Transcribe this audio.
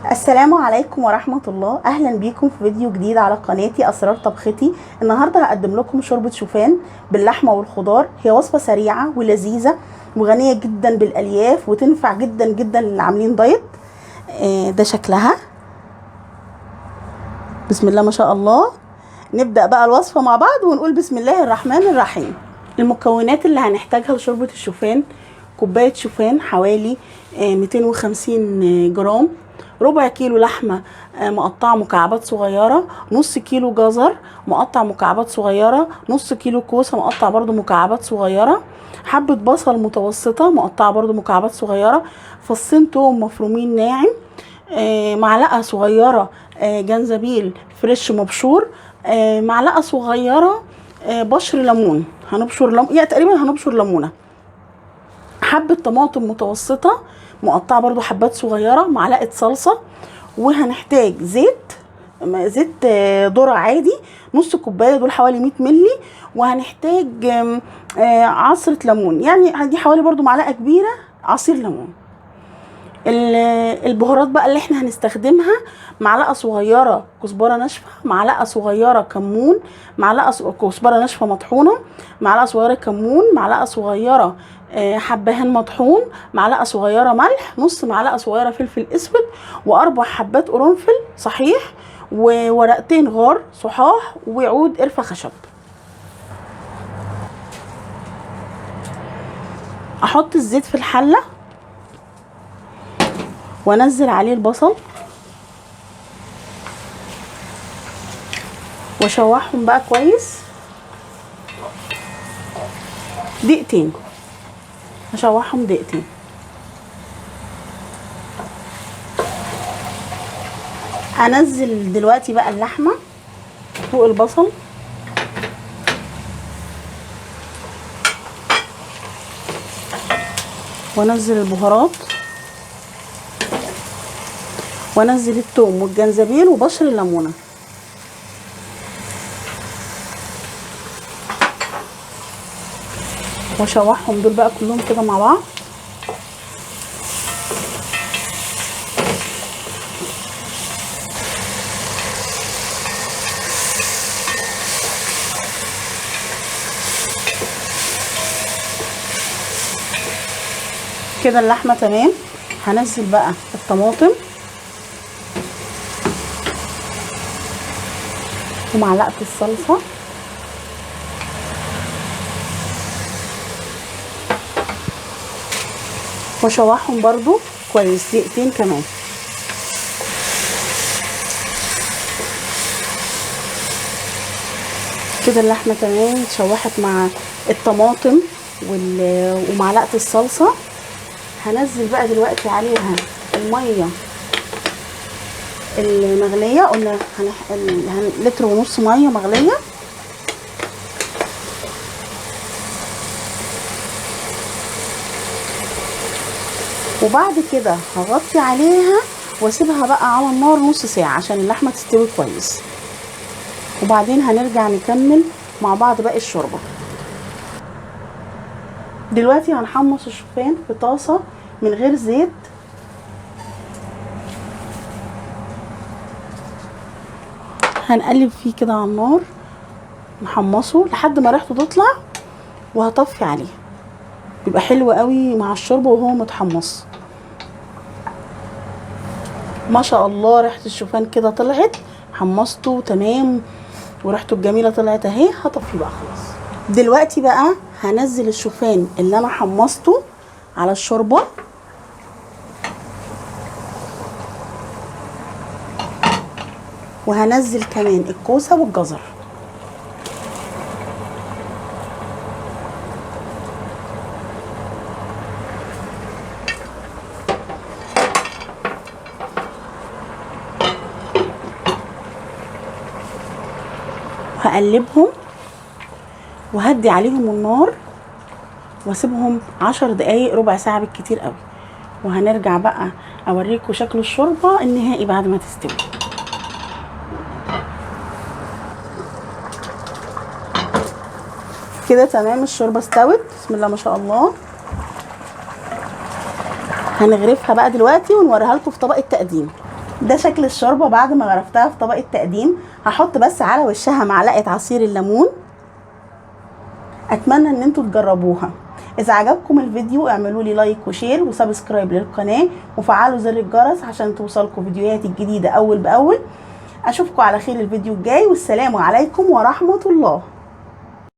السلام عليكم ورحمة الله. أهلا بيكم في فيديو جديد على قناتي أسرار طبختي. النهاردة هقدم لكم شوربة شوفان باللحمة والخضار. هي وصفة سريعة ولذيذة وغنية جدا بالألياف وتنفع جدا جدا للي عاملين دايت. ده شكلها، بسم الله ما شاء الله. نبدأ بقى الوصفة مع بعض ونقول بسم الله الرحمن الرحيم. المكونات اللي هنحتاجها لشوربة الشوفان: كوباية شوفان حوالي 250 جرام، ربع كيلو لحمة مقطعة مكعبات صغيرة، نص كيلو جزر مقطع مكعبات صغيرة، نص كيلو كوسة مقطع برضو مكعبات صغيرة، حبة بصل متوسطة مقطعة برضو مكعبات صغيرة، فصين توم مفرومين ناعم، معلقة صغيرة جنزبيل فريش مبشور، معلقة صغيرة بشر ليمون، يعني تقريبا هنبشر ليمونة، حبة طماطم متوسطة مقطعة برضو حبات صغيرة، معلقة صلصة، وهنحتاج زيت ذرة عادي نص كوباية، دول حوالي 100 ملي، وهنحتاج عصرة ليمون، يعني دي حوالي برضو معلقة كبيرة عصير ليمون. البهارات بقى اللي احنا هنستخدمها: معلقه صغيره كزبره ناشفه، معلقه صغيره كمون، معلقه كزبره ناشفه مطحونه، معلقه صغيره كمون، معلقه صغيره حبهان مطحون، معلقه صغيره ملح، نص معلقه صغيره فلفل اسود، واربع حبات قرنفل صحيح، وورقتين غار صحاح، وعود قرفه خشب. احط الزيت في الحله وانزل عليه البصل واشوحهم بقى كويس دقيقتين، هشوحهم دقيقتين. هنزل دلوقتي بقى اللحمه فوق البصل وانزل البهارات وانزل الثوم والجنزبيل وبشر الليمونه، واشوحهم دول بقى كلهم كده مع بعض. كده اللحمه تمام. هنزل بقى الطماطم ومعلقه الصلصه واشوحهم برضو كويس دقيقتين كمان. كده اللحمه تمام اتشوحت مع الطماطم ومعلقه الصلصه. هنزل بقى دلوقتي عليها الميه المغليه، قلنا لتر ونص ميه مغليه، وبعد كده هغطي عليها واسيبها بقى على النار نص ساعه عشان اللحمه تستوي كويس، وبعدين هنرجع نكمل مع بعض باقي الشوربه. دلوقتي هنحمص الشوفان في طاسه من غير زيت، هنقلب فيه كده على النار نحمصه لحد ما ريحته تطلع، وهطفي عليه. بيبقى حلو قوي مع الشوربه وهو متحمص. ما شاء الله ريحه الشوفان كده طلعت، حمصته تمام وريحته الجميله طلعت اهي. هطفيه بقى خلاص. دلوقتي بقى هنزل الشوفان اللي انا حمصته على الشوربه، وهنزل كمان الكوسه والجزر، هقلبهم وهدي عليهم النار واسيبهم 10 دقايق ربع ساعه بالكتير قوي، وهنرجع بقى اوريكم شكل الشوربه النهائي بعد ما تستوي. كده تمام الشوربه استوت، بسم الله ما شاء الله. هنغرفها بقى دلوقتي ونوريها لكم في طبق التقديم. ده شكل الشوربه بعد ما غرفتها في طبق التقديم. هحط بس على وشها معلقه عصير الليمون. اتمنى ان انتوا تجربوها. اذا عجبكم الفيديو اعملوا لي لايك وشير وسبسكرايب للقناه وفعلوا زر الجرس عشان توصلكم فيديوهاتي الجديده اول باول. اشوفكم على خير الفيديو الجاي، والسلام عليكم ورحمه الله.